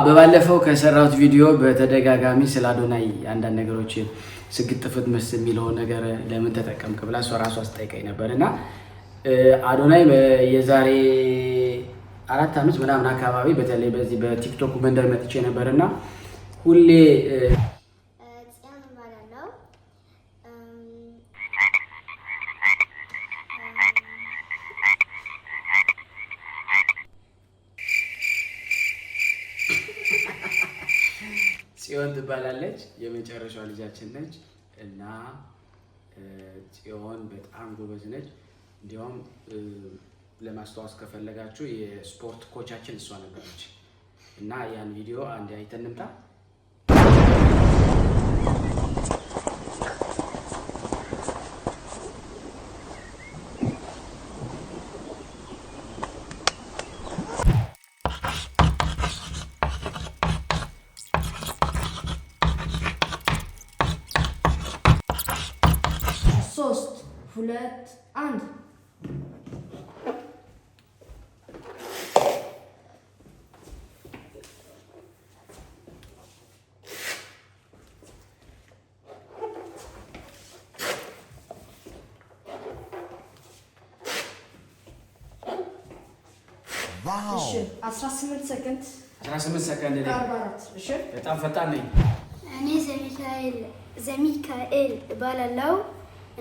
በባለፈው ከሰራሁት ቪዲዮ በተደጋጋሚ ስለ አዶናይ አንዳንድ ነገሮችን ስግጥፍት መስል የሚለው ነገር ለምን ተጠቀምክ ብላ እሷ ራሷ አስጠይቀኝ ነበርና አዶናይ የዛሬ 4 ዓመት ምናምን አካባቢ በተለይ በዚህ በቲክቶክ መንደር መጥቼ ነበርና ሁሌ ጽዮን ትባላለች። የመጨረሻው ልጃችን ነች እና ጽዮን በጣም ጎበዝ ነች። እንዲያውም ለማስተዋወስ ከፈለጋችሁ የስፖርት ኮቻችን እሷ ነበረች እና ያን ቪዲዮ አንድ አይተን እንምጣ። ሶስት ሁለት አንድ ዋው 18 ሰከንድ 18 ሰከንድ ላይ 44 እሺ በጣም ፈጣን ነኝ። እኔ ዘሚካኤል እባላለሁ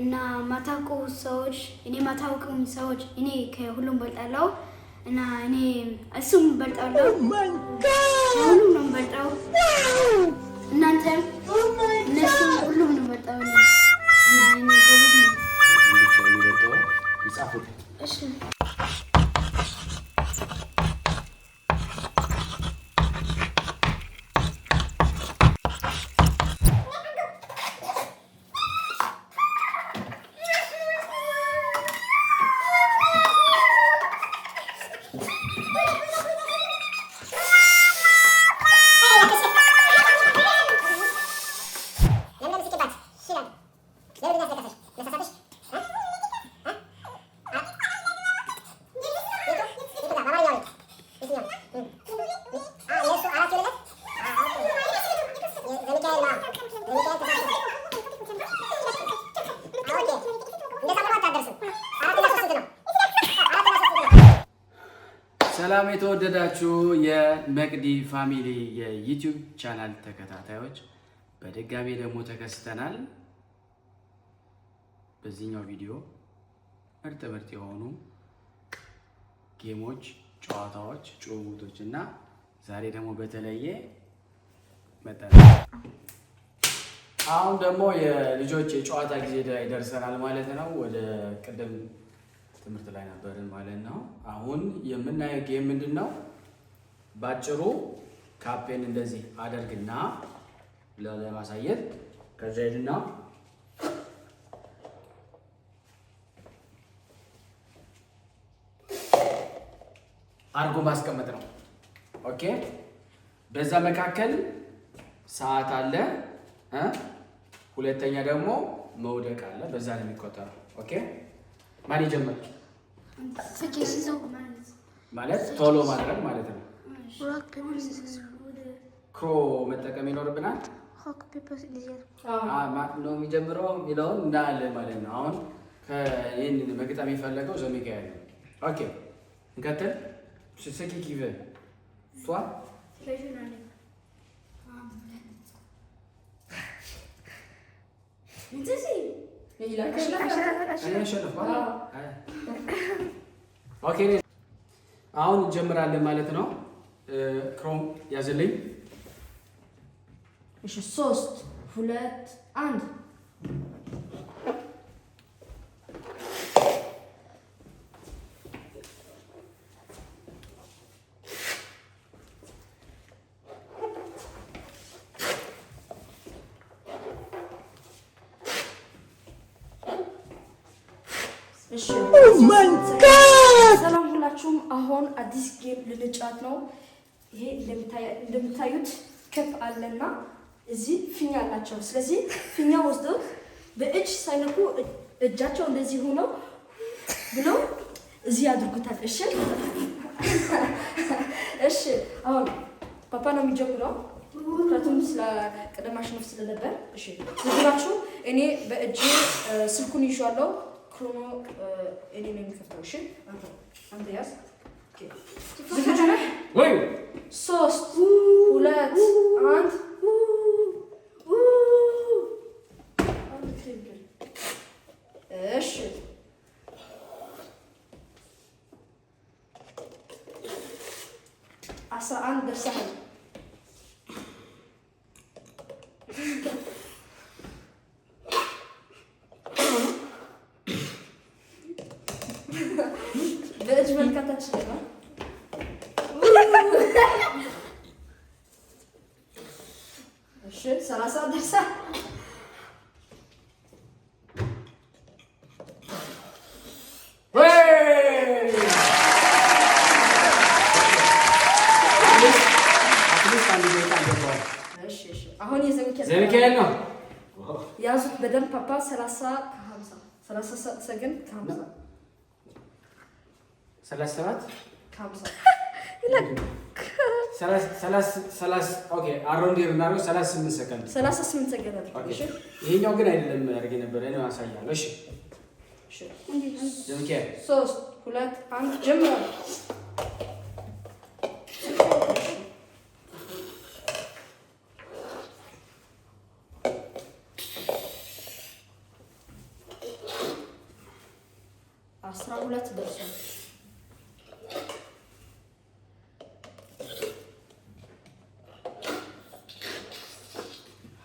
እና ማታውቁ ሰዎች እኔ ከሁሉም በልጣለሁ እና እኔ እሱም በልጣለሁ። ሁሉም ነው በልጣው እናንተም እነሱ ሁሉም ነው በልጣው እና እኔ ጎበዝ ነኝ። ብቻ የሚበልጠው ይጻፉት። እሺ ሰላም የተወደዳችሁ የመቅዲ ፋሚሊ የዩቲዩብ ቻናል ተከታታዮች በድጋሚ ደግሞ ተከስተናል። በዚህኛው ቪዲዮ ምርጥ የሆኑ ጌሞች፣ ጨዋታዎች፣ ጭውውቶች እና ዛሬ ደግሞ በተለየ መጣን። አሁን ደግሞ የልጆች የጨዋታ ጊዜ ላይ ደርሰናል ማለት ነው። ወደ ቅድም ትምህርት ላይ ነበርን ማለት ነው። አሁን የምናየው ጌም ምንድን ነው? ባጭሩ ካፔን እንደዚህ አደርግና ለማሳየት ከዛ ሄድና አርጎ ማስቀመጥ ነው። ኦኬ። በዛ መካከል ሰዓት አለ። ሁለተኛ ደግሞ መውደቅ አለ። በዛ ነው የሚቆጠረው። ኦኬ። ማን ይጀምር? ማለት ቶሎ ማድረግ ማለት ነው። ክሮ መጠቀም ይኖርብናል። ነው የሚጀምረው የሚለውን እንዳለ ማለት ነው። አሁን ይህንን መግጠም የፈለገው ዘሚካኤል ነው። ኦኬ እንቀጥል። ስኪ ኪቭ ሷ ኦኬ አሁን እንጀምራለን ማለት ነው። ክሮም ያዝልኝ። እሺ 3 2 1 እሺ ኦ ማይ ጋድ ሰላም ሁላችሁም። አሁን አዲስ ጌም ልንጫወት ነው። ይሄ እንደምታዩት ከፍ አለና እዚህ ፊኛ አላቸው። ስለዚህ ፊኛ ወስደው በእጅ ሳይነኩ እጃቸው እንደዚህ ሆኖ ብለው እዚህ ያድርጉታል። እሺ እሺ። አሁን ፓፓ ነው የሚጀምረው። ምክንያቱም ስለ ቀደም ማሸነፍ ስለነበር። እሺ ዝግጁ? እኔ በእጄ ስልኩን ይዤዋለሁ። ክሮኖ እኔ ነኝ የሚከፍተው። እሺ አንተ ያዝ። ዝግጁ ነህ ወይ? 3 2 1 እሺ 11 ደርሰሃል። በእጅ መልካታችን ነው። እሺ 30 ደርሰሃል። አሁን ዘሚካኤል ነው ያዙት በደንብ ፓፓ 30 ከ50 30 ሰከንድ ከ50 37 ከ50 ኦኬ አራውንድ የምናደርገው 38 ሰከንድ 38 ሰከንድ ኦኬ። ይሄኛው ግን አይደለም ያደርግ ነበር እኔ አሳያለሁ። እሺ እሺ ዘሚካኤል 3 2 1 ጀምር። አስራ ሁለት ደርሷል።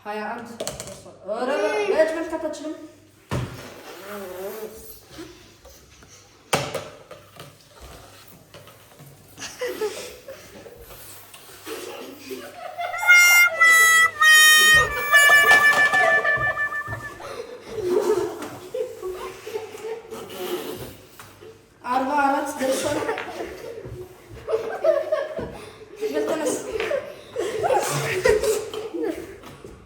21 ደርሷል። ኧረ በእጅ መልካት አትችልም።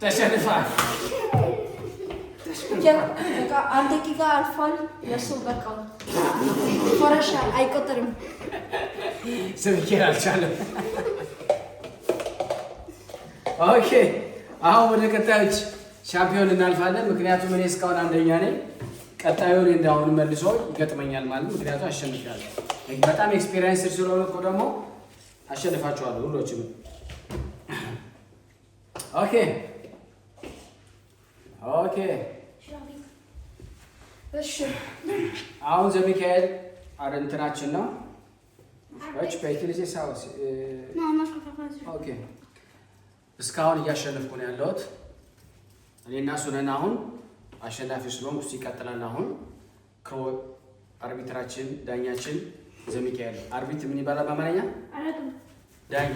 ተሸንፏል። በቃ አንድ ደቂቃ አልፏል። ለሱ በቃ ፈረሻ አይቆጠርም። ስብኬር አልቻለም። ኦኬ አሁን ወደ ቀጣዮች ሻምፒዮን እናልፋለን። ምክንያቱም እኔ እስካሁን አንደኛ ነኝ። ቀጣዩን እንዳሁን መልሶ ይገጥመኛል ማለት ምክንያቱም አሸንፊያለሁ። በጣም ኤክስፒሪየንስ ስለሆነ እኮ ደግሞ አሸንፋቸዋለሁ ሁሎችም። ኦኬ ኦኬ እሺ አሁን ዘሚካኤል አረንትናችን ነው። እሺ ፔክሊዜ ሳውስ ኦኬ እስካሁን እያሸነፍኩ ነው ያለሁት እኔና ሱነን። አሁን አሸናፊ ስለሆንኩ እሱ ይቀጥላል። አሁን አርቢትራችን ዳኛችን ዘሚካኤል። አርቢት ምን ይባላል በአማርኛ? ዳኛ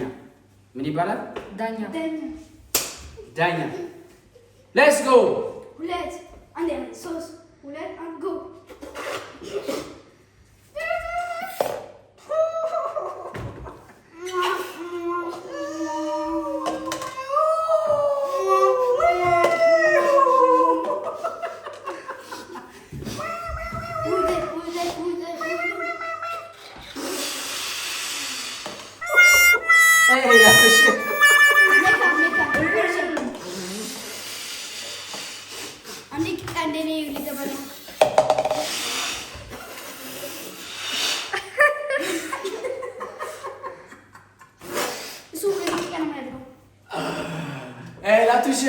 ምን ይባላል? ዳኛ ዳኛ። ሌትስ ጎ 2 1 3 2 1 ጎ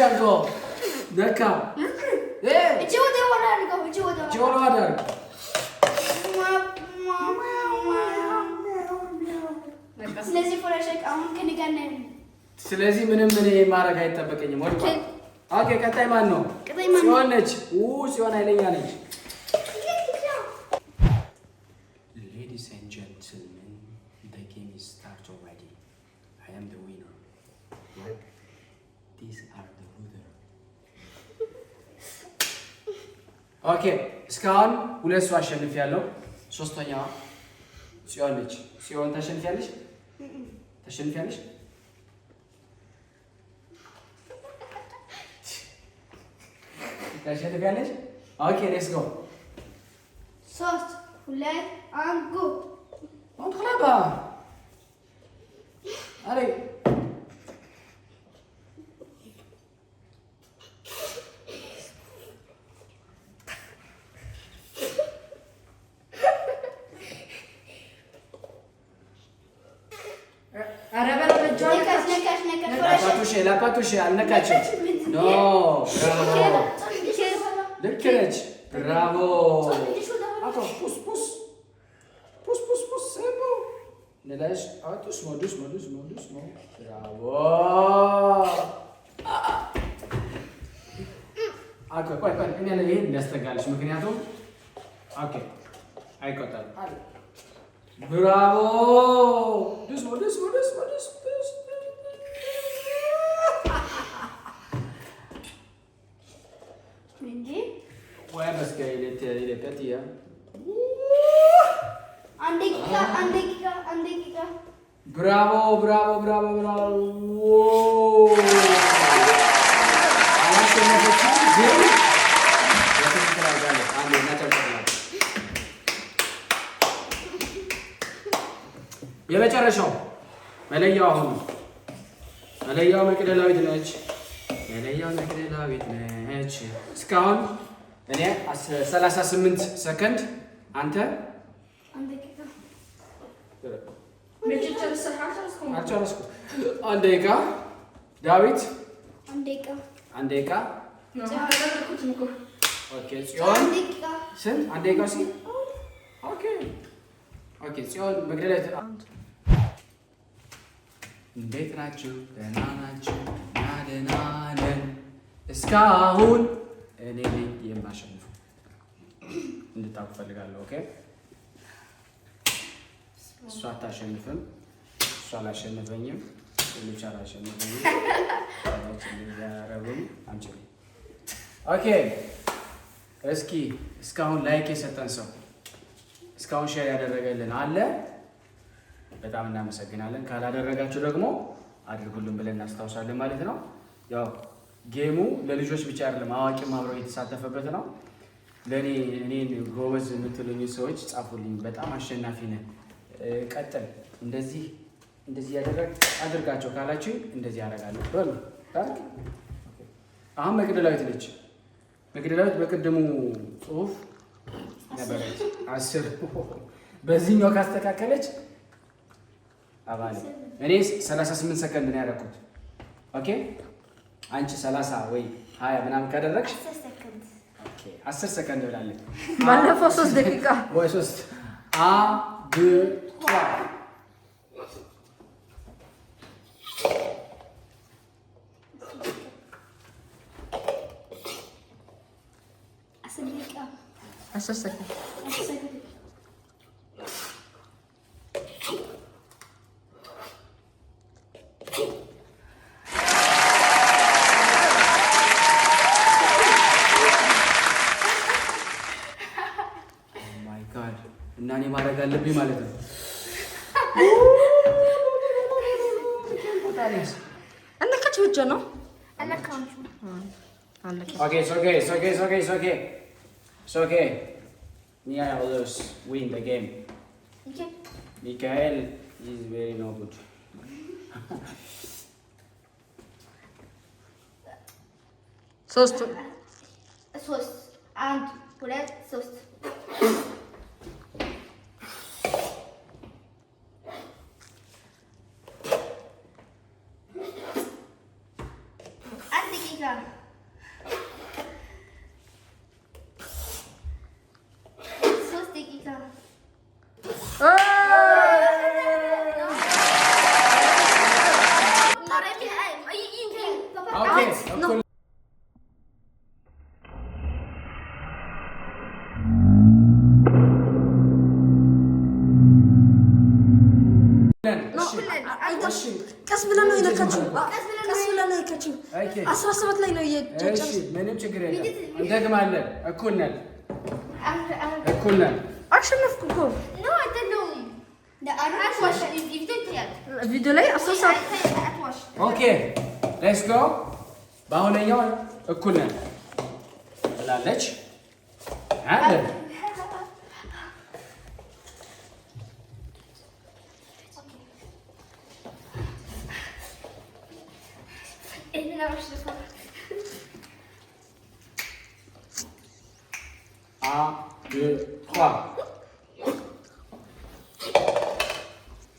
Algo. Daka. ስለዚህ ምንም ምን ማድረግ አይጠበቀኝም። ወርቋል። ኦኬ ቀጣይ ማን ነው? ጽዮን ነች። ጽዮን ኃይለኛ ነች። Ladies and gentlemen, the game is start already. I am the winner. Right? These are the loser. ኦኬ እስካሁን ሁለት ሰው አሸንፊያለሁ። ሶስተኛዋ ጽዮን ነች። ጽዮን ታሸንፊያለሽ? ታሸንፊያለሽ? ታሸንፊያለሽ? ኦኬ ሌትስ ጎ 3 2 1 ጎ Montre là-bas. Allez. ኧረ በለው በእጇ ነካሽ ላፓቱሽ አልነካችም። ኖ ብራቮ፣ ልክ ነች። ብራቮ አቶ ፑስ ነዳሽ አውጡስ ሞዱስ ብራቮ። ቆይ እኔ ላይ ይሄን እንዳስተጋልሽ ምክንያቱም ኦኬ አይቆጣም። ብራቮ ዱስ Bueno, es que il est petit, hein. አንድ ደቂቃ Bravo. የመጨረሻው መለያው አሁን መለያው መቅደላዊት ነች። እስካሁን እኔ 38 ሰከንድ አንተ አልጨረስኩም። አንድ ደቂቃ ዳዊት አንድ ደቂቃ ኦኬ። ጽዮን ስንት? አንድ ደቂቃ ሲ ኦኬ ጽዮን መግደላዊት እንዴት ናችሁ? ደህና ናችሁ? ደህና ነን። እስካሁን እኔ ነኝ የማሸንፈው እንድታውቁ ፈልጋለሁ። ኦኬ እሷ አታሸንፍም፣ እሷ አላሸንፈኝም፣ ሌሎች አላሸንፈኝም። ኦኬ እስኪ እስካሁን ላይክ የሰጠን ሰው እስካሁን ሼር ያደረገልን አለ? በጣም እናመሰግናለን። ካላደረጋችሁ ደግሞ አድርጉልን ብለን እናስታውሳለን ማለት ነው። ያው ጌሙ ለልጆች ብቻ አይደለም፣ አዋቂም አብረው የተሳተፈበት ነው። እኔን ጎበዝ የምትሉኝ ሰዎች ጻፉልኝ። በጣም አሸናፊ ነን፣ ቀጥል፣ እንደዚህ አድርጋቸው ካላችሁ እንደዚህ ያደርጋለሁ በሉ። አሁን መቅደላዊት ነች። መቅደላዊት በቅድሙ ጽሁፍ ነበረች 10 በዚህኛው ካስተካከለች አባል እኔ 38 ሰከንድ ነው ያደረኩት። ኦኬ አንቺ 30 ወይ 20 ምናምን ካደረግሽ 10 ሰከንድ ብላለች። ባለፈው 3 ደቂቃ ወይ 3 10 ሰከንድ እና እኔ ማድረግ አለብኝ ማለት ነው። እነካች ብቻ ነው። It's okay. Nia others win the game. Okay. Mikael is very no good. ሶስት አንድ ሁለት ሶስት ቀስ ብለን ነው የነካችው። 17 ላይ ነው እሺ ምንም ችግር የለም። እንደግማለን። እኩል ነን። አሸነፍኩ እኮ ቪዲዮ ላይ 17 ኦኬ ሌትስ ጎ። በአሁነኛው እኩል ነን ብላለች አለ።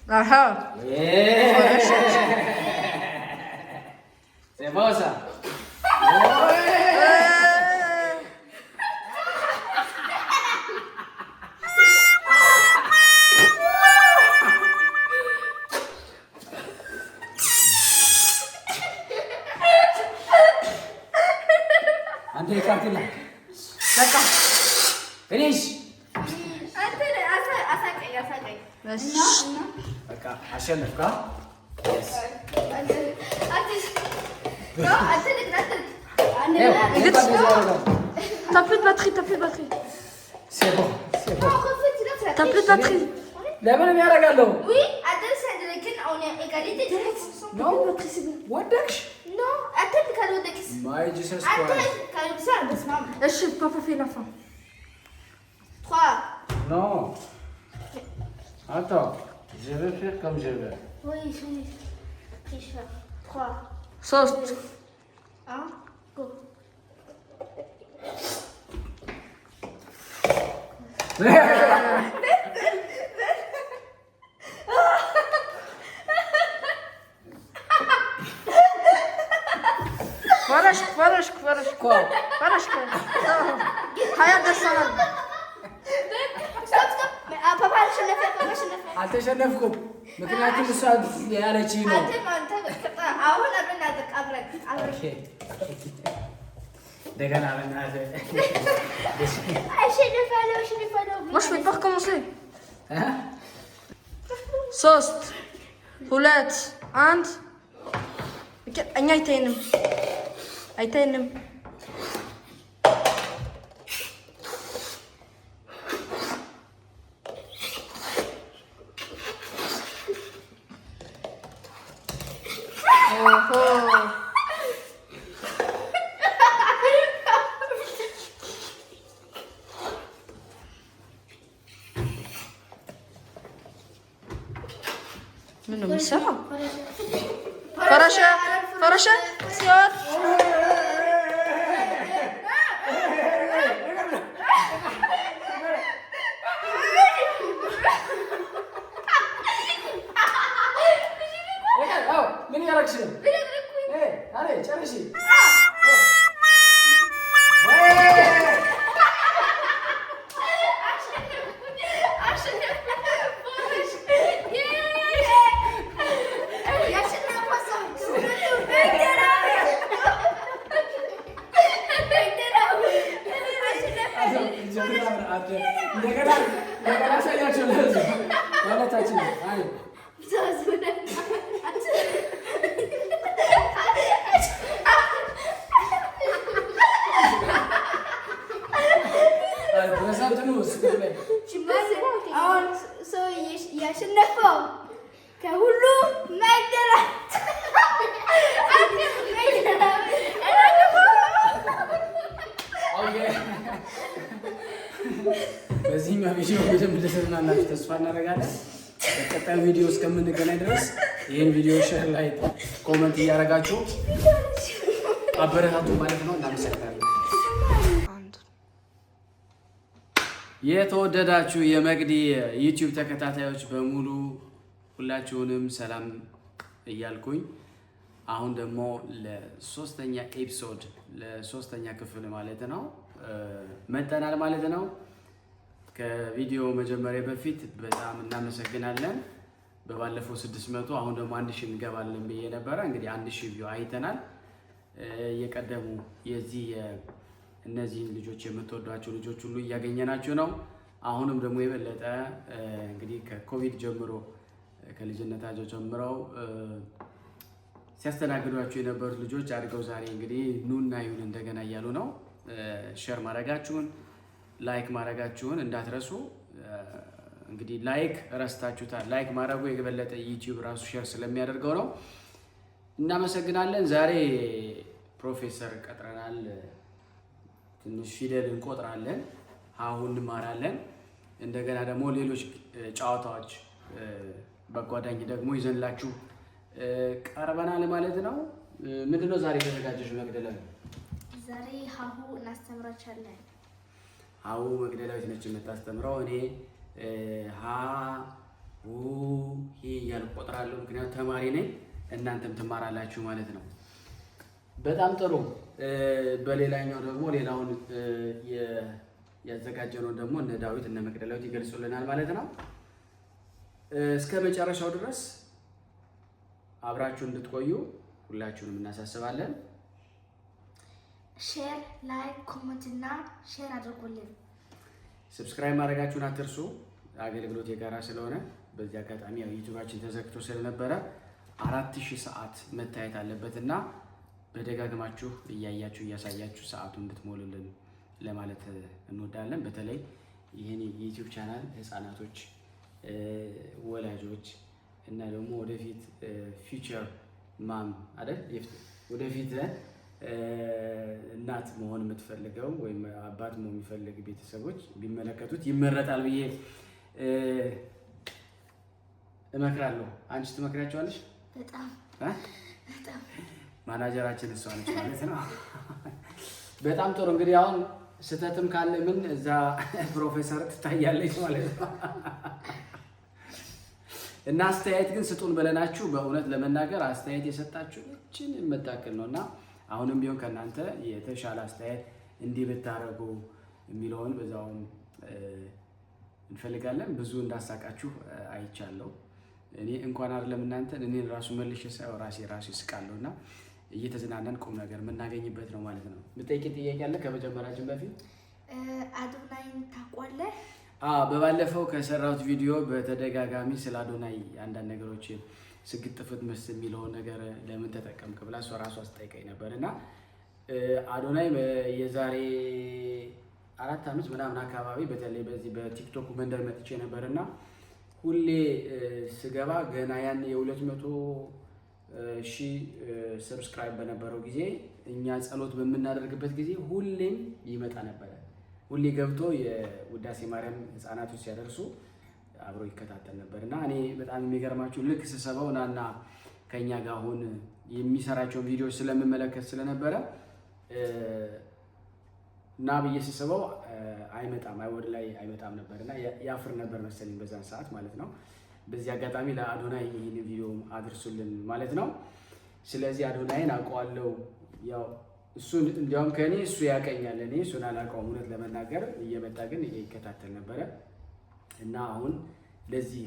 Aha. C'est bon ça. Andai kaki lah. Cakap. Finish. በቃ አሸነፍካ? T'as plus de batterie, t'as plus de batterie. C'est bon, c'est bon. T'as plus de batterie. ለምን እኔ ያደርጋለሁ? Non, batterie, c'est bon. ወደቅሽ? My Jesus Christ. Je sais pas, pas fait la fin. 3. Non. Attends, je vais faire comme je veux. Oui, oui. Tricheur. 3. Sauce. 1. Go. فرشك Quoi? هيا دسنا Stop, stop. Mais papa, je l'ai fait, papa, je l'ai fait. አልተሸነፍኩም። ምክንያቱም እሷ ያለችኝ ነው። አሁን አብረን ኦኬ እንደገና በእናትህ Moi je vais pas recommencer. Sauce. Roulette. And. እኛ አይተንም ምን ነው የሚሰራው? ፈረሸ ሲሆን ምን ያደረግሽ ነው? አሬ ጨርሺ። እንደገና ሳያቸው ለህዝብ ማለታችን ነው። ያሸነፈው ከሁሉ መግደላት በዚህኛው ቪዲዮ በደንብ እንደተዝናናችሁ ተስፋ እናደርጋለን። በቀጣዩ ቪዲዮ እስከምንገናኝ ድረስ ይህን ቪዲዮ ሼር፣ ላይክ፣ ኮመንት እያደረጋችሁ አበረታቱ ማለት ነው። እናመሰግናለን። የተወደዳችሁ የመቅዲ ዩቲዩብ ተከታታዮች በሙሉ ሁላችሁንም ሰላም እያልኩኝ አሁን ደግሞ ለሶስተኛ ኤፒሶድ ለሶስተኛ ክፍል ማለት ነው መጥተናል ማለት ነው። ከቪዲዮ መጀመሪያ በፊት በጣም እናመሰግናለን። በባለፈው 600 አሁን ደግሞ 1000 እንገባለን ብዬ ነበረ። እንግዲህ 1000 ቪው አይተናል። የቀደሙ የዚህ እነዚህን ልጆች የምትወዷቸው ልጆች ሁሉ እያገኘናችሁ ነው። አሁንም ደግሞ የበለጠ እንግዲህ ከኮቪድ ጀምሮ ከልጅነታቸው ጀምረው ሲያስተናግዷቸው የነበሩት ልጆች አድርገው ዛሬ እንግዲህ ኑና ይሁን እንደገና እያሉ ነው። ሼር ማድረጋችሁን ላይክ ማድረጋችሁን እንዳትረሱ። እንግዲህ ላይክ ረስታችሁታል። ላይክ ማድረጉ የበለጠ ዩቲዩብ ራሱ ሼር ስለሚያደርገው ነው። እናመሰግናለን። ዛሬ ፕሮፌሰር ቀጥረናል። ትንሽ ፊደል እንቆጥራለን፣ ሀሁ እንማራለን። እንደገና ደግሞ ሌሎች ጨዋታዎች በጓዳኝ ደግሞ ይዘንላችሁ ቀርበናል ማለት ነው። ምንድነው ዛሬ የተዘጋጀሽ መግደላዊት? ዛሬ ሀሁ እናስተምራችኋለን። ሀሁ መግደላዊት ነች የምታስተምረው። እኔ ሀ ይሄ እያልኩ እቆጥራለሁ። ምክንያቱም ተማሪ ነኝ፣ እናንተም ትማራላችሁ ማለት ነው። በጣም ጥሩ። በሌላኛው ደግሞ ሌላውን ያዘጋጀነውን ደግሞ እነ ዳዊት እነ መቅደላዊት ይገልጹልናል ማለት ነው። እስከ መጨረሻው ድረስ አብራችሁ እንድትቆዩ ሁላችሁንም እናሳስባለን። ሼር፣ ላይክ፣ ኮሜንት እና ሼር አድርጉልን። ሰብስክራይብ ማድረጋችሁን አትርሱ። አገልግሎት የጋራ ስለሆነ በዚህ አጋጣሚ ዩቲዩባችን ተዘግቶ ስለነበረ 4000 ሰዓት መታየት አለበትና በደጋግማችሁ እያያችሁ እያሳያችሁ ሰዓቱን እንድትሞሉልን ለማለት እንወዳለን። በተለይ ይህን የዩቲዩብ ቻናል ህፃናቶች፣ ወላጆች እና ደግሞ ወደፊት ፊውቸር ማም አይደል ወደፊት እናት መሆን የምትፈልገው ወይም አባት መሆን የሚፈልግ ቤተሰቦች ቢመለከቱት ይመረጣል ብዬ እመክራለሁ። አንቺ ትመክሪያቸዋለሽ? በጣም ማናጀራችን እሷ ነች ማለት ነው። በጣም ጥሩ። እንግዲህ አሁን ስህተትም ካለ ምን እዛ ፕሮፌሰር ትታያለች ማለት ነው። እና አስተያየት ግን ስጡን ብለናችሁ በእውነት ለመናገር አስተያየት የሰጣችሁ እችን የምታክል ነው እና አሁንም ቢሆን ከእናንተ የተሻለ አስተያየት እንዲህ ብታረጉ የሚለውን በዛውም እንፈልጋለን። ብዙ እንዳሳቃችሁ አይቻለሁ። እኔ እንኳን አይደለም እናንተን እኔን ራሱ መልሼ ሳይሆን ራሴ ስቃለሁ እና እየተዝናናን ቁም ነገር የምናገኝበት ነው ማለት ነው። የምጠይቂ ጥያቄ አለ ከመጀመራችን በፊት? አዶናይን ታውቋለህ? በባለፈው ከሰራሁት ቪዲዮ በተደጋጋሚ ስለ አዶናይ አንዳንድ ነገሮች ስግጥፍት መስ የሚለውን ነገር ለምን ተጠቀምክ ብላ እሷ ራሷ አስጠይቀኝ ነበር እና አዶናይ የዛሬ 4 ዓመት ምናምን አካባቢ በተለይ በዚህ በቲክቶክ መንደር መጥቼ ነበርና ሁሌ ስገባ ገና ያን የ200,000 ሰብስክራይብ በነበረው ጊዜ እኛ ጸሎት በምናደርግበት ጊዜ ሁሌም ይመጣ ነበር። ሁሌ ገብቶ የውዳሴ ማርያም ህፃናቶች ሲያደርሱ አብሮ ይከታተል ነበርና እኔ በጣም የሚገርማችሁ ልክ ስሰበው ናና ከኛ ጋር አሁን የሚሰራቸውን ቪዲዮዎች ስለምመለከት ስለነበረ እና ብዬ ስሰበው አይመጣም ወደ ላይ አይመጣም ነበርና ያፍር ነበር መሰለኝ በዛን ሰዓት ማለት ነው። በዚህ አጋጣሚ ለአዶናይ ይህን ቪዲዮ አድርሱልን ማለት ነው። ስለዚህ አዶናይን አውቀዋለሁ። ያው እሱ እንዲያውም ከኔ እሱ ያቀኛል፣ እኔ እሱን አላውቀውም እውነት ለመናገር እየመጣ ግን ይከታተል ነበረ እና አሁን ለዚህ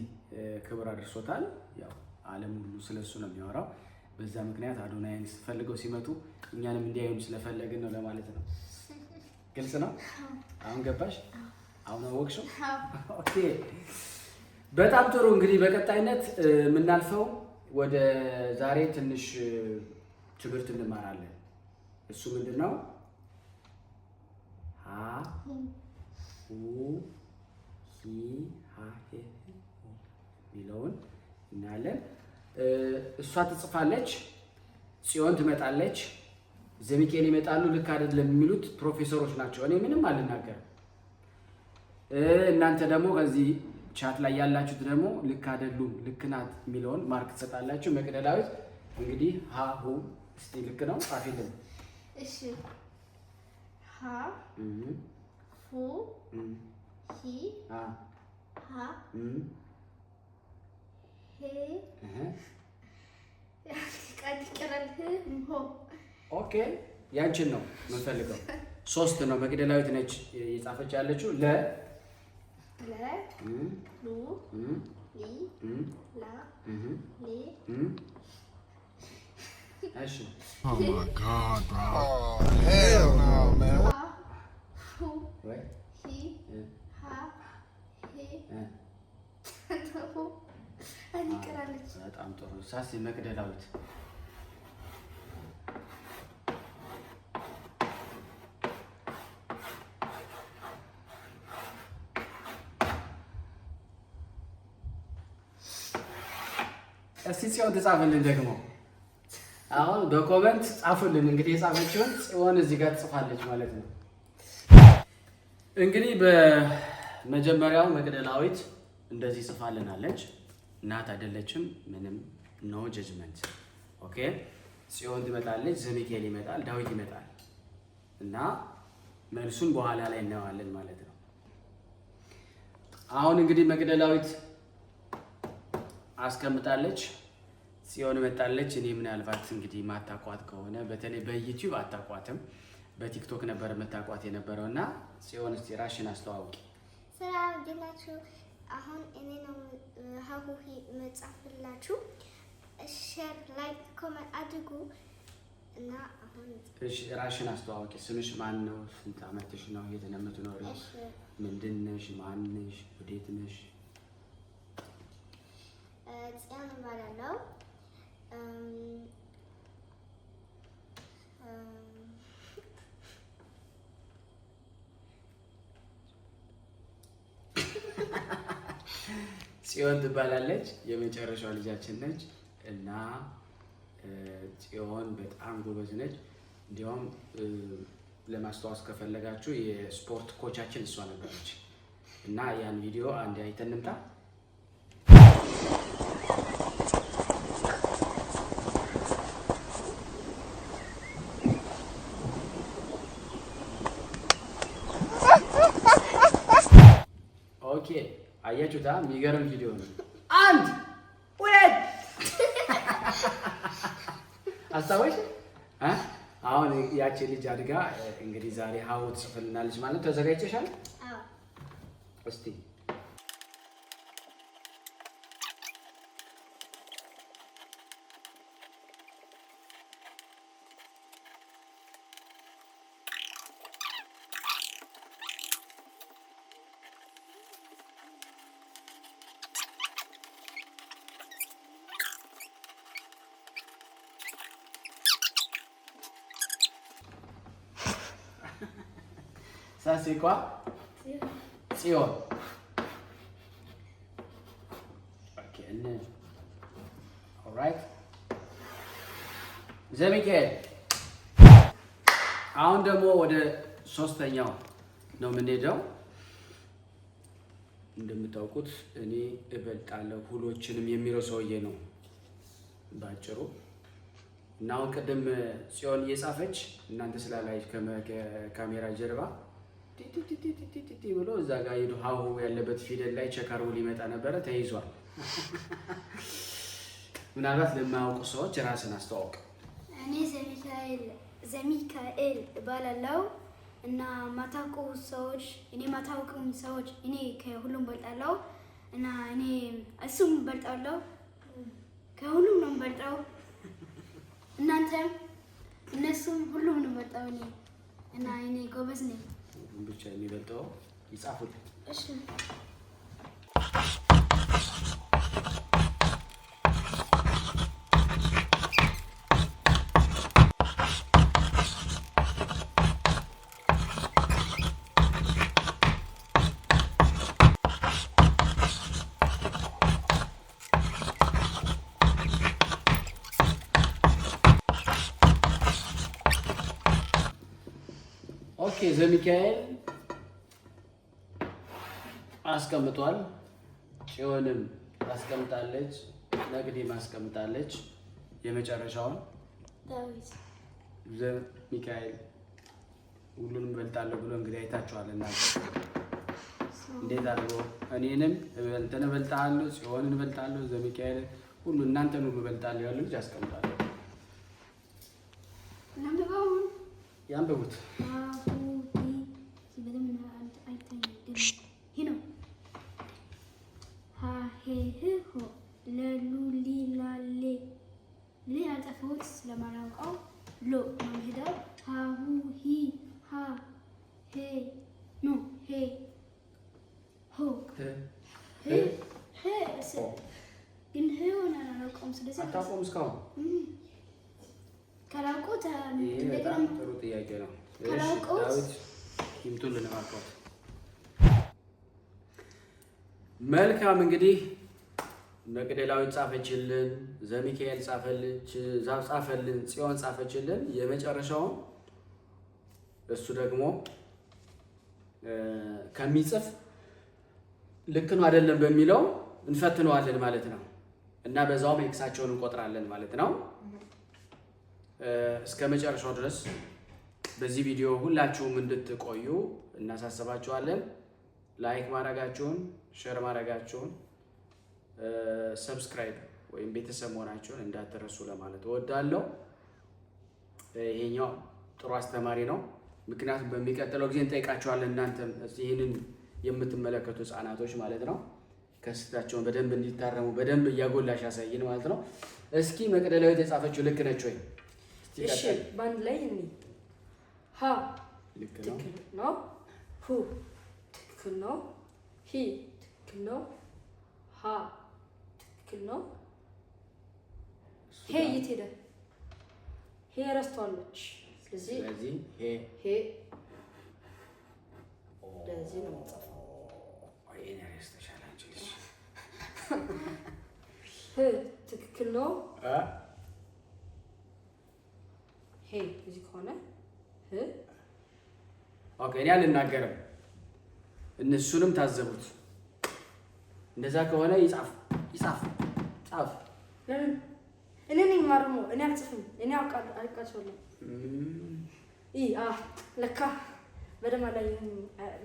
ክብር አድርሶታል። ያው ዓለም ሁሉ ስለሱ ነው የሚያወራው። በዛ ምክንያት አዶናይን ፈልገው ሲመጡ እኛንም እንዲያዩን ስለፈለግን ነው ለማለት ነው። ግልጽ ነው? አሁን ገባሽ? አሁን አወቅሽው? ኦኬ፣ በጣም ጥሩ። እንግዲህ በቀጣይነት የምናልፈው ወደ ዛሬ ትንሽ ትምህርት እንማራለን። እሱ ምንድነው? ሀ ሁ ሂ ሃ ሄ የሚለውን እናያለን። እሷ ትጽፋለች፣ ጽዮን ትመጣለች፣ ዘሚካኤል ይመጣሉ። ልክ አይደለም የሚሉት ፕሮፌሰሮች ናቸው። እኔ ምንም አልናገርም። እናንተ ደግሞ ከዚህ ቻት ላይ ያላችሁት ደግሞ ልክ አይደሉም፣ ልክ ናት የሚለውን ማርክ ትሰጣላችሁ። መቅደላዊት እንግዲህ ሀ ሁ እስቲ ልክ ነው ጻፊልን። እሺ፣ ሀ ሁ ሂ ሃ ሄ ኦኬ፣ ያንቺን ነው የምንፈልገው። 3 ነው መቅደላዊት ነች የጻፈች ያለችው። ለ ሉ ሊ ላ ሌ እሺ። Oh my God, bro. Oh, hell no, man. ወይ በጣም ጥሩ። ሳሲ መቅደላዊት እስቲ ጽዮን ትጻፍልን ደግሞ አሁን በኮመንት ጻፉልን። እንግዲህ የጻፈችውን ጽዮን እዚህ ጋር ትጽፋለች ማለት ነው። እንግዲህ በመጀመሪያው መቅደላዊት እንደዚህ ጽፋልናለች። እናት አይደለችም፣ ምንም ኖ ጀጅመንት። ኦኬ፣ ጽዮን ትመጣለች፣ ዘሚካኤል ይመጣል፣ ዳዊት ይመጣል እና መልሱን በኋላ ላይ እናየዋለን ማለት ነው። አሁን እንግዲህ መቅደላዊት አስቀምጣለች። ጽዮን መጣለች። እኔ ምናልባት እንግዲህ ማታቋት ከሆነ በተለይ በዩቲዩብ አታቋትም፣ በቲክቶክ ነበር መታቋት የነበረውና ጽዮን እስቲ ራሽን አስተዋውቂ። ሰላም እንዴናችሁ? አሁን እኔ ነው ሀሁሂ መጻፍላችሁ። ሼር ላይክ ኮሜንት አድርጉ እና አሁን እሺ ራሽን አስተዋውቂ። ስምሽ ማን ነው? ስንት ዓመትሽ ነው? የት ነው የምትኖሪው? ምንድን ነሽ? ማን ነሽ? ወዴት ነሽ? ጽዮን እባላለሁ። ጽዮን ትባላለች። የመጨረሻው ልጃችን ነች እና ጽዮን በጣም ጎበዝ ነች። እንዲያውም ለማስተዋወስ ከፈለጋችሁ የስፖርት ኮቻችን እሷ ነበረች እና ያን ቪዲዮ አንድ አይተን እንምጣ። ኦኬ አያችሁታ? የሚገርም ቪዲዮ ነው። 1 2 አስታወሽ? አሁን ያቺ ልጅ አድጋ እንግዲህ ዛሬ ሀሁ ትጽፍልናለች ማለት ተዘጋጅተሻል? አዎ። እስቲ Ça c'est quoi? ጽዮን። ኦኬ እነ ኦልራይት ዘሚካኤል። አሁን ደግሞ ወደ ሶስተኛው ነው የምንሄደው። እንደምታውቁት እኔ እበልጣለሁ ሁሎችንም የሚለው ሰውዬ ነው ባጭሩ። እና አሁን ቅድም ጽዮን እየጻፈች እናንተ ስላላየች ከካሜራ ጀርባ ቲቲቲቲቲ ብሎ እዛ ጋር ሄዶ ሀሁ ያለበት ፊደል ላይ ቸከሩ ሊመጣ ነበረ፣ ተይዟል። ምናልባት ለማያውቁ ሰዎች ራስን አስተዋውቅ። እኔ ዘሚካኤል እባላለሁ እና ማታውቁ ሰዎች እኔ ከሁሉም በልጣለሁ እና እኔ እሱም በልጣለሁ፣ ከሁሉም ነው በልጣው። እናንተም እነሱም ሁሉም ነው በልጣው እና እኔ ጎበዝ ነኝ። ብቻ የሚበልጠው ይጻፉት። እሺ ኦኬ ዘሚካኤል አስቀምጧል። ጽዮንም አስቀምጣለች። ነግዴም አስቀምጣለች። የመጨረሻውን ዳዊት ዘሚካኤል ሁሉንም እበልጣለሁ ብሎ እንግዲህ አይታችኋልና እንዴት አድርጎ እኔንም እንትን እበልጣለሁ፣ ጽዮንን እበልጣለሁ፣ ዘሚካኤል ሁሉ እናንተን ሁሉ እበልጣለሁ ያለው ልጅ አስቀምጣለሁ። ያንብቡት። ያልጠፋሁት ስለማላውቀው ሎ ነው የምሄደው። ሀሁ ሂ ሀ ሄ ኖ ሄ ሆ ግን ሆነ አላውቀውም። ስለዚህ አታውቀውም እስካሁን? ካላውቁት ይሄ በጣም ጥሩ ጥያቄ ነው። ዳዊት ይምጡን ልንማርኳት። መልካም እንግዲህ መቅደላዊት ጻፈችልን፣ ዘሚካኤል ጻፈልን፣ ጽዮን ጻፈችልን። የመጨረሻውን እሱ ደግሞ ከሚጽፍ ልክ ነው አይደለም በሚለው እንፈትነዋለን ማለት ነው እና በዛውም ኤክሳቸውን እንቆጥራለን ማለት ነው። እስከ መጨረሻው ድረስ በዚህ ቪዲዮ ሁላችሁም እንድትቆዩ እናሳስባችኋለን። ላይክ ማድረጋችሁን፣ ሼር ማድረጋችሁን ሰብስክራይብ ወይም ቤተሰብ መሆናቸውን እንዳትረሱ ለማለት እወዳለሁ። ይሄኛው ጥሩ አስተማሪ ነው። ምክንያቱም በሚቀጥለው ጊዜ እንጠይቃቸዋለን። እናንተም ይህንን የምትመለከቱ ህጻናቶች ማለት ነው ከስህተታቸውን በደንብ እንዲታረሙ በደንብ እያጎላሽ ያሳይን ማለት ነው። እስኪ መቅደላዊት የጻፈችው ልክ ነች ወይ? እሺ በአንድ ላይ እኔ ሀ ልክ ነው፣ ሁ ትክክል ነው፣ ሂ ትክክል ነው፣ ሀ ትክክል ነው። ሄ የት ሄደ? ሄ ረስተዋለች። ስለዚህ ሄ እንደዚህ ነው የምጽፈው። ህ ትክክል ነው። ሄ እዚህ ከሆነ ህ ኦኬ። እኔ አልናገርም፣ እነሱንም ታዘቡት። እንደዛ ከሆነ ይጻፍ ጻፍ። ለምን እኔ ነኝ የማርመው? እኔ አልጽፍም። እኔ አውቃቸዋለሁ። ለካ በደማ ላይ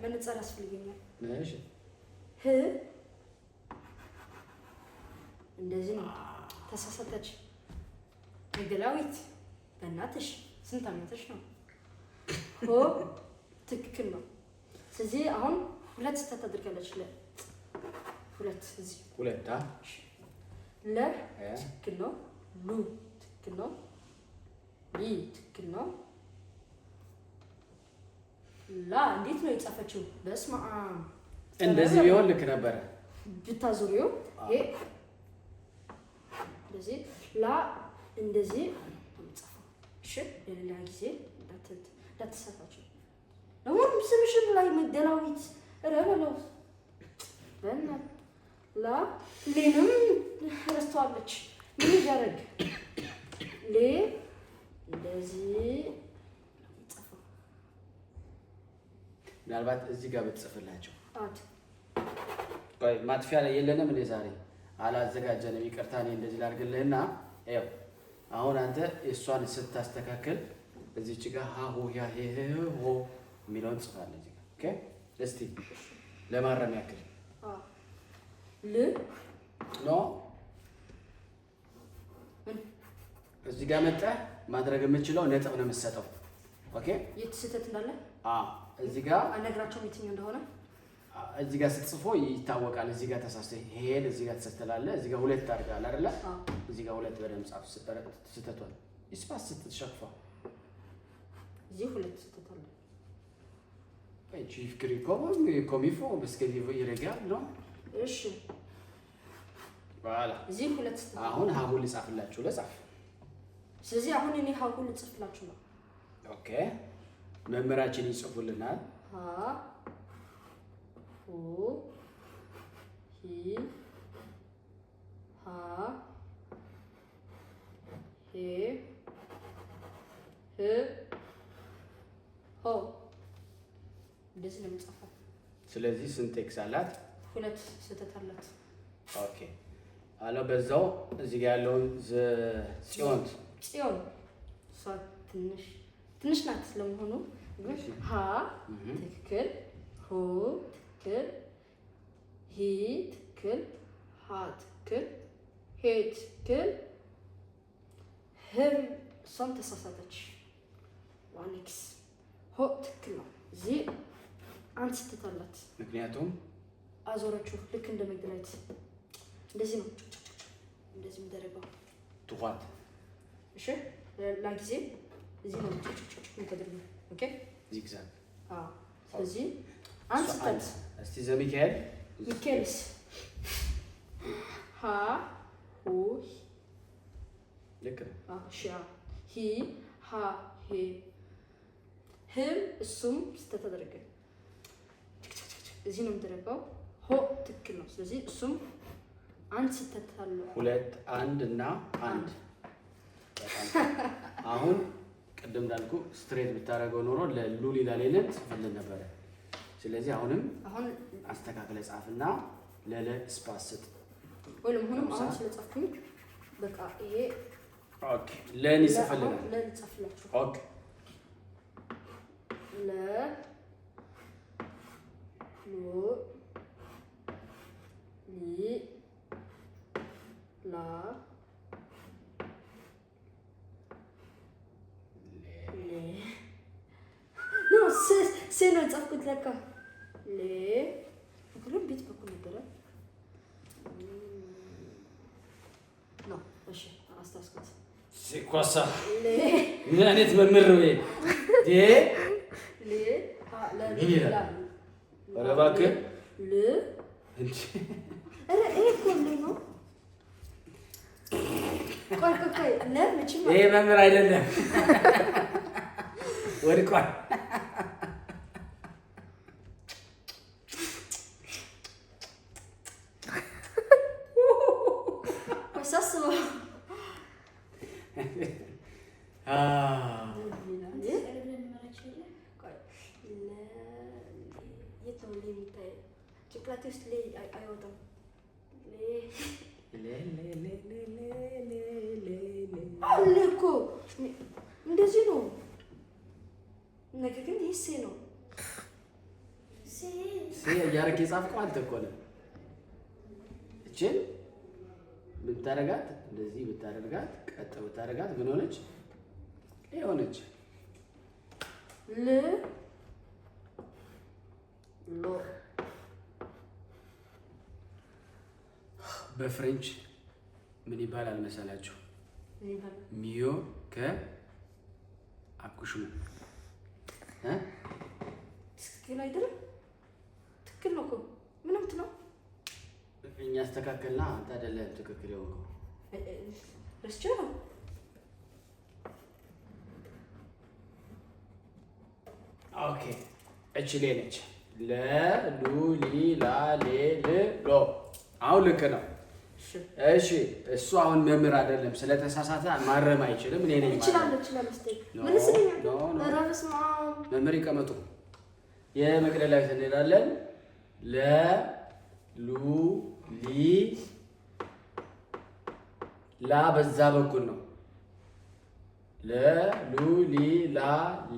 መነጽር ያስፈልገኛል። እሺ ህ እንደዚህ ነው። ተሳሳተች። መቅደላዊት በእናትሽ ስንት ዓመትሽ ነው? ሆ ትክክል ነው። ስለዚህ አሁን ሁለት ስህተት አድርጋለች። ሁለት እዚህ ሁለት ለ ትክክል ነው። ሉ ትክክል ነው። ይ ትክክል ነው። ላ እንዴት ነው የጻፈችው? በስመ አብ። እንደዚህ ቢሆን ልክ ነበረ። ብታዙሪው ይሄ እንደዚህ ላ እንደዚህ አምጻፈው። እሺ ለሌላ ጊዜ እንዳትሳሳችሁ። ለሁሉም ስምሽን ላይ መቅደላዊት ረበለው በእና ላ ሌንም ረስተዋለች። ምን ይደረግ? ሌ እንደዚህ አምጻፈው። ምናልባት እዚህ ጋር ብትጽፍላቸው አት ቆይ ማጥፊያ ላይ የለንም እንዴ? ዛሬ አላዘጋጀንም። ይቅርታ እኔ እንደዚህ ላድርግልህና ይኸው አሁን አንተ እሷን ስታስተካክል እዚች ጋር ሀሁ ያ ሄ ሆ የሚለውን ጽፋለህ እዚህ ጋር። ኦኬ እስቲ ለማረም ያክል ል ኖ እዚህ ጋር መጣህ ማድረግ የምችለው ነጥብ ነው የምትሰጠው። ኦኬ የት ስህተት እንዳለ እዚህ ጋር አነግራቸውም የትኛው እንደሆነ እዚህ ጋር ስትጽፎ ይታወቃል። እዚህ ጋር ተሳስተህ ይሄን እዚህ ጋር ተሰተላለህ። እዚህ ጋር ሁለት አድርጋለህ አይደለ? እዚህ ጋር ሁለት በደምብ ጻፍ። ስህተቷል ይስፋስ ስትሸክፋ እዚህ ሁለት ስህተት አለ። ቺፍ ክሪኮም ኮሚፎ በስከቪ ይረጋል ነው። እሺ ባላ እዚህ ሁለት ስህተት አሁን ሀሁ ልጻፍላችሁ ለጻፍ። ስለዚህ አሁን እኔ ሀሁ ልጽፍላችሁ ነው። ኦኬ መምህራችን ይጽፉልናል። ሀ ሁ ሂ ሃ ሄ ህ ሆ እንደዚህ ነው የምጽፈው። ስለዚህ ስንት ኤክስ አላት? ሁለት ስህተት አላት። ኦኬ አለ በዛው እዚህ ጋር ያለውን ጽዮን እሷ ትንሽ ናት ለመሆኑ። ሀ ትክክል፣ ሁ ትክክል፣ ሂ ትክክል፣ ሃ ትክክል፣ ሄ ትክክል፣ ህም እሷም ተሳሳተች። ዋን ኤክስ። ሆ ትክክል ነው። እዚህ አንድ ስህተት አላት። ምክንያቱም አዞረችው ልክ እንደ መግደላዊት እንደዚህ ነው እንደዚህ የሚደረገው ትኋት። እሺ ሌላ ጊዜ እዚህ ነው የምታደርገው። ኦኬ ዚግዛግ። ስለዚህ አንድ ስህተት። እስቲ ዘሚካኤል ሚካኤልስ ሀ ሁ ልክ ነው። እሺ ሂ ሃ ሄ ህም እሱም ስህተት አደረገ። እዚህ ነው የሚደረገው። ሆ ትክክል ነው። ስለዚህ እሱም አንድ ስህተት አለው። ሁለት አንድ እና አንድ። አሁን ቅድም እንዳልኩ ስትሬት ብታደርገው ኖሮ ለሉሊ ላሌለን ጽፍልን ነበረ። ስለዚህ አሁንም አስተካክለ ጻፍና ለለ ስፓስ ስጥ። ወይ ለምንም አሁን ስለጻፍኩኝ በቃ ይሄ ኦኬ ለን ይጽፍልናል። ለን ጽፍላችሁ ኦኬ ለ ሉ ሊ ላ ኖ ሴ ነው የጻፍኩት ለካ ሌ ሁሉም ቤት በኩል ነበረ ነው። እሺ አስታስኩት። ሲኳሳ ምን አይነት መምህር ነው ይሄ? ሌ ምን ይላል? ኧረ እባክህ ል ኧረ ይሄ እኮ ነው። ቆይ ለምንችም ይሄ መምህር አይደለም ወድቋል። ሳስበው ጭንቅላቴ ውስጥ አይወጣም። አለ እኮ እንደዚህ ነው። ነገር ግን ይህ ሴ ነው። እያደረግህ የጻፍከው አንተ እኮ ነህ። እችን ብታደርጋት እንደዚህ ብታደርጋት ቀጥ ብታደርጋት ምን ሆነች? ሆነች ል ሎ በፍሬንች ምን ይባላል መሰላችሁ? ሚዮ ከአኩሽሙ ትክክል አይደለም? ትክክል ነው እኮ ምንም ነው። እኛ አስተካከልና አንተ አይደለም ትክክል የሆንከው። ረስቼ ነው። ኦኬ እቺ ሌ ነች። ለ ሉ ሊ ላ ሌ ል ሎ። አሁን ልክ ነው። እሺ እሱ አሁን መምህር አይደለም፣ ስለተሳሳተ ማረም አይችልም። እኔ ነኝ እችላለሁ። ምን ስለኛ ረብስ መምህር ይቀመጡ። የመቅደላዊት እንሄዳለን። ለ ሉ ሊ ላ በዛ በኩል ነው። ለ ሉ ሊ ላ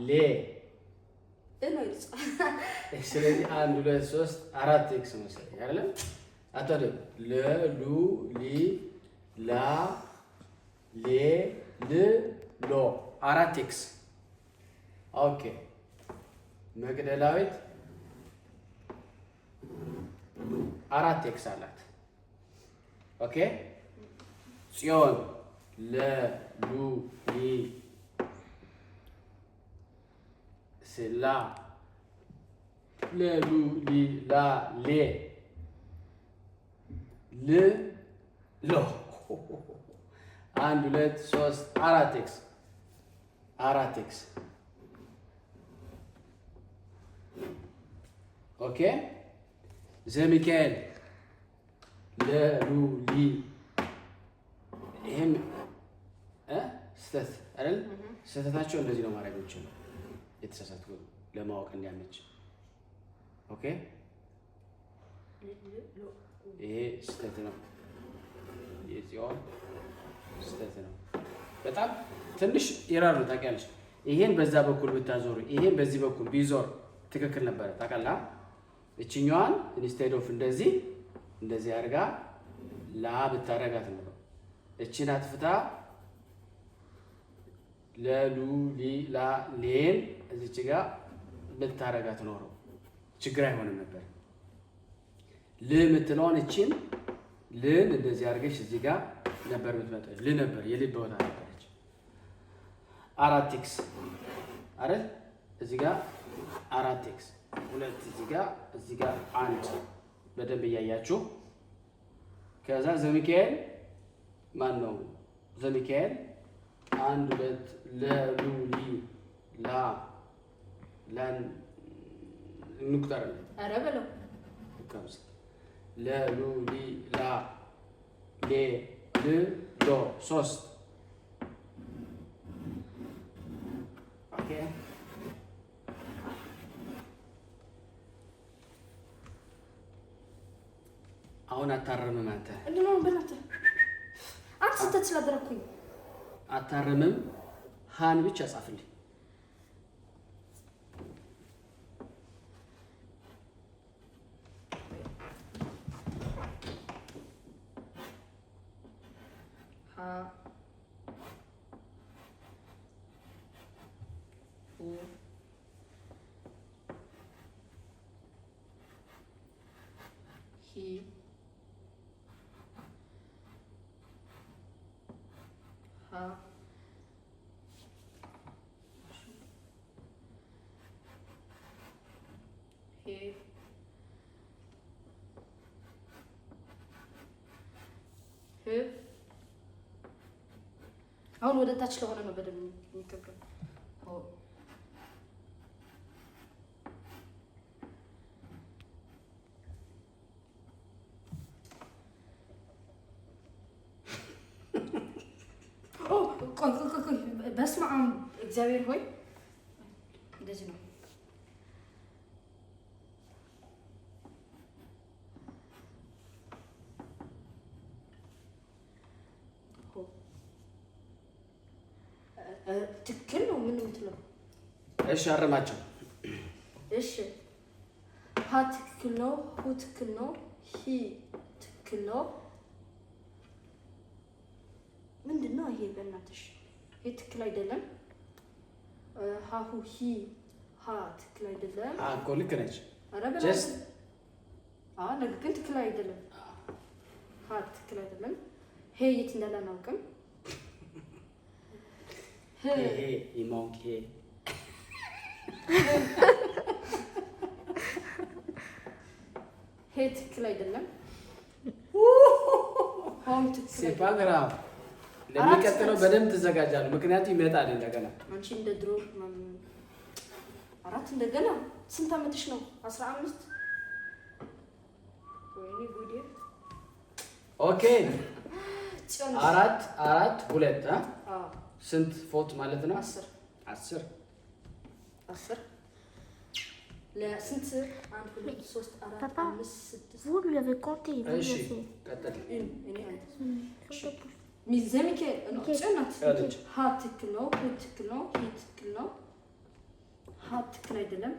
ሌ። ስለዚህ 1 2 3 4 ኤክስ መሰለኝ አይደለ? አታደም ለ ሉ ሊ ላ ሌ ል ሎ 4 ኤክስ። ኦኬ መቅደላዊት 4 ኤክስ አላት። ኦኬ ጽዮን ለ ሉ ሊ ስላ ለ ሉ ሊ ላ ሌ ል ሎ 1 2 3 4 ኤክስ 4 ኤክስ። ኦኬ ዘሚካኤል ለ ሉ ሊ ይሄም ስህተት አይደል? ስህተታቸው እንደዚህ ነው ማድረግ የሚችለው የተሳሳትኩ ለማወቅ እንዲያመች። ኦኬ ይሄ ስህተት ነው። የጽዮን ስህተት ነው። በጣም ትንሽ ይራሩ ታውቂያለሽ። ይሄን በዛ በኩል ብታዞሩ ይሄን በዚህ በኩል ቢዞር ትክክል ነበረ። ታውቃለህ? እችኛዋን ኢንስቴድ ኦፍ እንደዚህ አድርጋ ላ ብታረጋት ነው። እችን አጥፍታ ለሉ ሊ ላ ሌን እዚች ጋር ብታረጋት ኖረው ችግር አይሆንም ነበር። ል የምትለውን እችን ልን እንደዚህ አድርገሽ እዚህ ጋር ነበር የምትመጣው። ል ነበር የልብ ቦታ ነበረች። 4 ኤክስ አይደል? እዚህ ጋር 4 ኤክስ 2 እዚህ ጋር 1 በደንብ እያያችሁ። ከዛ ዘሚካኤል ማን ነው? ዘሚካኤል 1 2 ለሉ ሊ ላ ላን እንቁጠርልን። ኧረ በለው ለሉ ሊ ላ ሌ ል ሎ 3 ኦኬ። አሁን አታረምም አንተ። እንደው በእናትህ አንተ ስህተት ስላደረኩኝ አታረምም። ሃን ብቻ ጻፍልኝ። ሁ ሂ ሃ ሄ ህ አሁን ወደ ታች ስለሆነ ነው በደንብ የሚከብደው። ቆይ በስመ አብ እግዚአብሔር ሆይ እንደዚህ ነው። ትክክል ነው። ምን የምትለው? እሺ አረማቸው። እሺ ሀ ትክክል ነው። ሁ ትክክል ነው። ሂ ትክክል ነው። ምንድን ነው ይሄ? በእናትሽ ይሄ ትክክል አይደለም። ሀሁ ሂ ሀ ትክክል አይደለም። እኮ ልክ ነች። ኧረ በእናትሽ ነገር ግን ትክክል አይደለም። ሀ ትክክል አይደለም። ሄ የት እንዳለ አናውቅም። ይሄ ኢሞንክ ሄ ትክክል አይደለም። ሆም ትክክል ሲፓግራ ለሚቀጥለው በደንብ ትዘጋጃለህ። ምክንያቱም ይመጣል እንደገና። አንቺ እንደ ድሮ አራት እንደገና ስንት ዓመትሽ ነው? 15 ወይኔ ጉዴ። ኦኬ 4 ስንት ፎት ማለት ነው? 10 ለስንት? 1 2 3 4 5 6 Vous lui avez compté, vous lui እሺ avez fait. ቀጥል። ሚዘሚኬ ነው ጨናት ሀ ትክክል ነው። ሁ ትክክል ነው። ሂ ትክክል ነው። ሀ ትክክል አይደለም።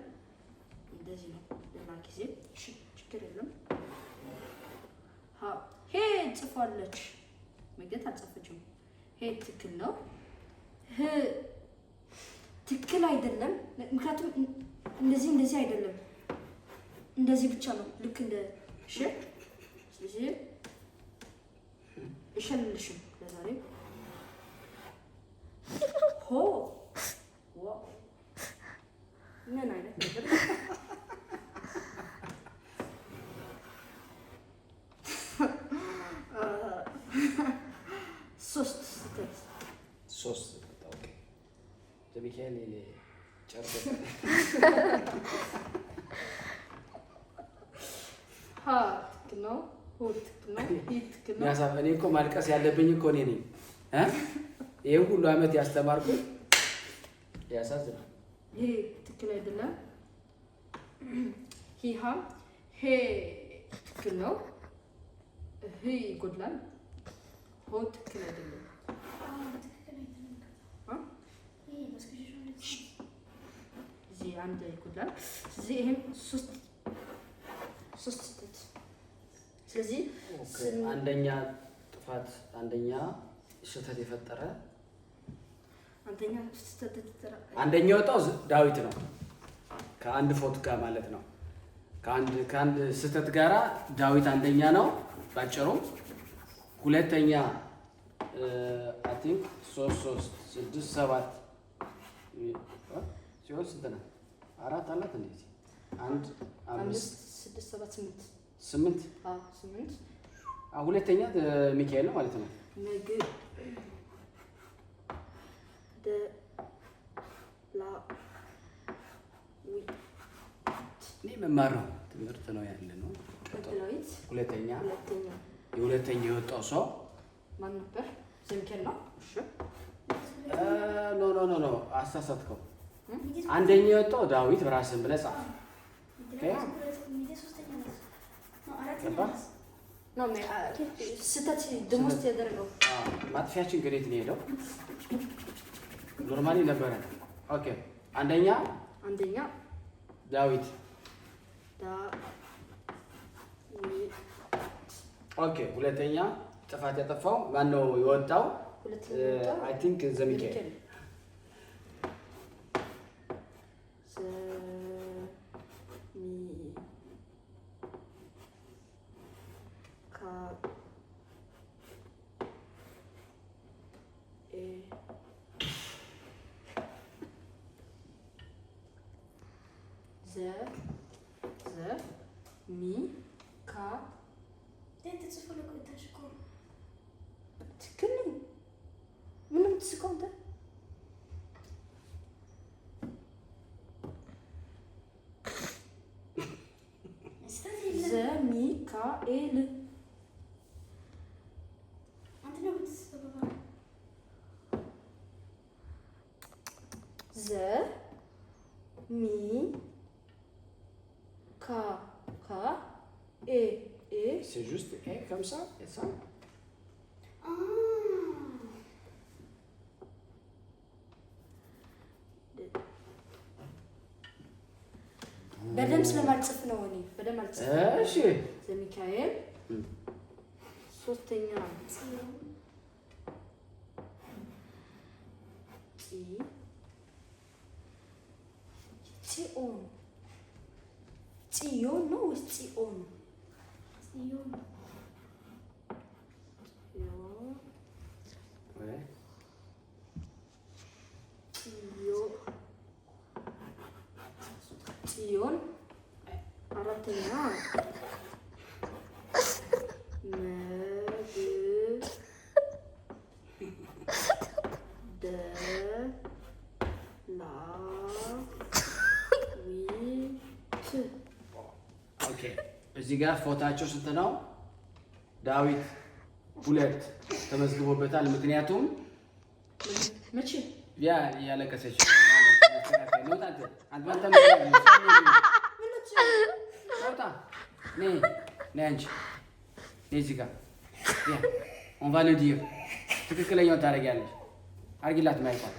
እንደዚህ ነው ሌላ ጊዜ። እሺ ችግር የለም። ሀ ሄ ጽፏለች። መገት አልጻፈችም። ሄ ትክክል ነው። ህ ትክክል አይደለም። ምክንያቱም እንደዚህ አይደለም። እንደዚህ ብቻ ነው። ልክ እንደ እሺ። ስለዚህ እሸልልሽም ለዛሬ ሆ ዋው ምን አይነት ነገር ሶስት ኦኬ ዘሚካኤል ጨርሶ ሀ ትክክል ነው። ሁ ትክክል ነው። ሂ ትክክል ነው። እኔ እኮ ማልቀስ ያለብኝ እኮ እኔ ነኝ። ይሄን ሁሉ ዓመት ያስተማርኩ ያሳዝናል። ይሄ ትክክል አይደለም። ሂሃ ሄ ትክክል ነው። ህ ይጎድላል። ሆ ትክክል አይደለም። እዚህ አንድ ይጎድላል። ስለዚህ ይሄም ሶስት ስህተት። ስለዚህ አንደኛ ጥፋት፣ አንደኛ ስህተት የፈጠረ አንደኛ የወጣው ዳዊት ነው። ከአንድ ፎት ጋር ማለት ነው። ከአንድ ስህተት ጋራ ዳዊት አንደኛ ነው ባጭሩ። ሁለተኛ አይ ቲንክ 3 6 7 ሲሆን ስንት ነው? 4 አላት እንደዚህ 1 5 6 7 8 8 ሁለተኛ ሚካኤል ነው ማለት ነው። ምግብ እኔ መማር ነው ትምህርት ነው ያለ ነው። ሁለተኛ የወጣው ሰው ማን ነበር? ዘሚካኤል ነው። እሺ ኖ አሳሳትከው። አንደኛ የወጣው ዳዊት በራስን ብለህ ጻፍ። ስህተት ደሞስት ያደረገው ማጥፊያችን ግሬት ነው ሄደው ኖርማሊ ነበረ። ኦኬ አንደኛ ዳዊት ኦኬ ሁለተኛ ጥፋት ያጠፋው ማን ነው የወጣው? አይ ቲንክ ዘሚካኤል ዘሚካኤል C'est juste comme ça, et ça. በደም ስለማልጽፍ ነው እኔ በደም አልጽፍ። እሺ ዘሚካኤል ሶስተኛ ጽዮን ነው ወይስ ጽዮን? ጽዮን አራተኛ እዚህ ጋር ፎታቸው ስንት ነው? ዳዊት 2 ተመዝግቦበታል። ምክንያቱም መቼ ያ ያለቀሰች on va le dire ትክክለኛው ታደርጊያለሽ። አርጊላት ማይቋል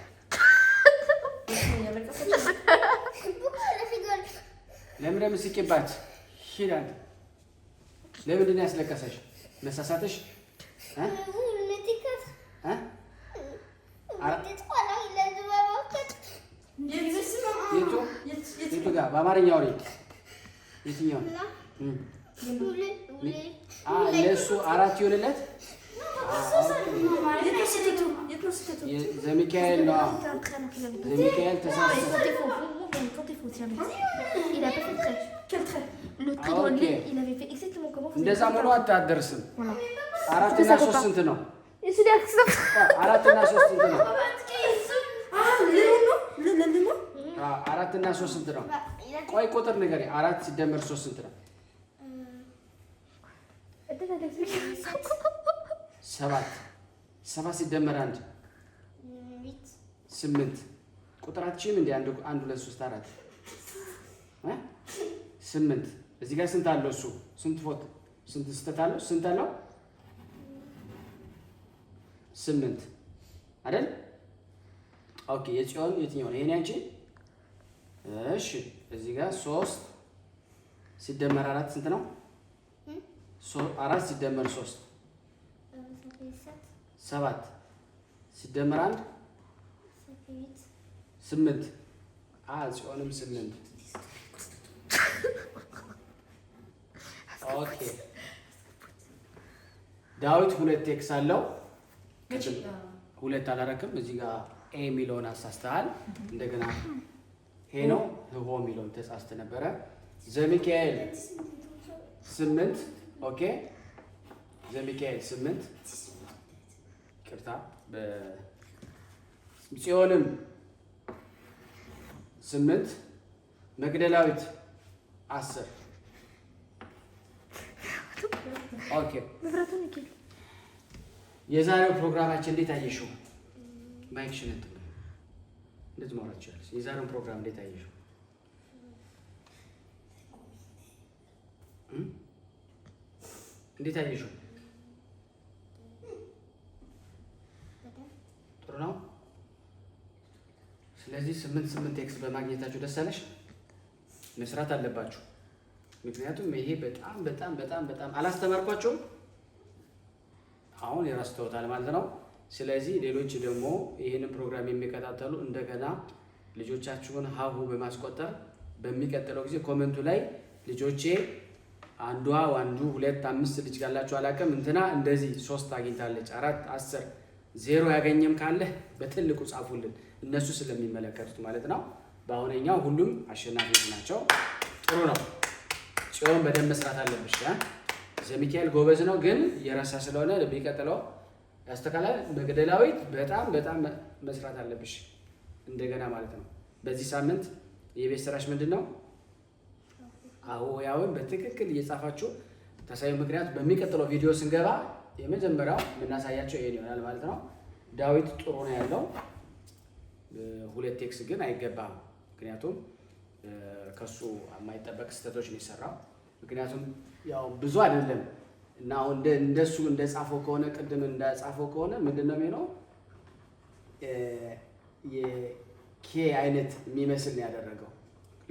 ለምን ደምስቂባት ሂዳል ለምንድን ነው ያስለቀሰሽ? መሳሳትሽ የቱ ጋር በአማርኛው ላይ የትኛው ለእሱ 4 ይሆንለት ዘሚካኤል ነው። ዘሚካኤል ተሳሳተ። እንደዛ ሙሉ አታደርስም። 4 እና 3 ስንት ነው? 4 እና 3 ስንት ነው? 4 እና 3 ስንት ነው? ቆይ ቁጥር ንገሪ። 4 ሲደመር 3 ስንት ነው? 7 ሲደመር 1 8 ቁጥራችን እንደ 1 2 3 4 8 እዚህ ጋር ስንት አለው? እሱ ስንት ፎት ስንት ስተት አለው? ስንት አለው? 8 አይደል? ኦኬ የጽዮን የትኛው ነው? ይሄን አንቺ እሺ እዚህ ጋር 3 ሲደመር 4 ስንት ነው? 4 ሲደመር 3 7 ሲደመር 1 8 ጽዮንም 8 ኦኬ ዳዊት 2 ኤክስ አለው። 2 አላረክም። እዚህ ጋር ኤ የሚለውን አሳስተሃል። እንደገና ሄ ነው ህቦ የሚለውን ተሳስተ ነበረ። ዘሚካኤል 8 ኦኬ ዘሚካኤል 8 ቅርታ ጽዮንም 8 መግደላዊት 10 ኦኬ የዛሬው ፕሮግራማችን እንዴት አየሽው? ማይክሽን እንደዚህ ማውራት ይችላል። የዛሬው ፕሮግራም እንዴት አየሽው? እንዴት አየሽው? ጥሩ ነው። ስለዚህ 8 ኤክስ በማግኘታችሁ ደስ አለሽ? መስራት አለባችሁ። ምክንያቱም ይሄ በጣም አላስተማርኳቸውም። አሁን ይረስተውታል ማለት ነው። ስለዚህ ሌሎች ደግሞ ይህንን ፕሮግራም የሚከታተሉ እንደገና ልጆቻችሁን ሀሁ በማስቆጠር በሚቀጥለው ጊዜ ኮሜንቱ ላይ ልጆቼ አንዱ 2 5 ልጅ ካላችሁ አላውቅም እንትና እንደዚህ 3 አግኝታለች 4 10 0 ያገኘም ካለ በትልቁ ጻፉልን እነሱ ስለሚመለከቱት ማለት ነው። በአሁነኛው ሁሉም አሸናፊዎች ናቸው። ጥሩ ነው። ጽዮን በደንብ መስራት አለብሽ። ዘሚካኤል ጎበዝ ነው ግን የረሳ ስለሆነ ለሚቀጥለው ያስተካክላል። መግደላዊት በጣም መስራት አለብሽ እንደገና ማለት ነው። በዚህ ሳምንት የቤት ስራሽ ምንድነው? ያውን በትክክል እየጻፋችሁ ታሳዩ። ምክንያቱም በሚቀጥለው ቪዲዮ ስንገባ የመጀመሪያው የምናሳያቸው ይሄን ይሆናል ማለት ነው። ዳዊት ጥሩ ነው ያለው 2 ኤክስ ግን አይገባም። ምክንያቱም ከሱ የማይጠበቅ ስህተቶች ነው የሰራው። ምክንያቱም ያው ብዙ አይደለም እና አሁን እንደሱ እንደጻፈው ከሆነ ቅድም እንደጻፈው ከሆነ ምንድነው የሚለው የኬ አይነት የሚመስል ነው ያደረገው።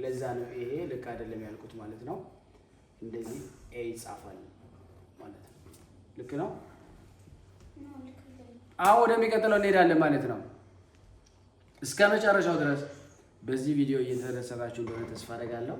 ለዛ ነው ይሄ ልክ አይደለም ያልኩት ማለት ነው። እንደዚህ ኤ ይጻፋል ማለት ነው። ልክ ነው። አሁን ወደሚቀጥለው እንሄዳለን ማለት ነው። እስከ መጨረሻው ድረስ በዚህ ቪዲዮ እየተደሰታችሁ እንደሆነ ተስፋ አደርጋለሁ።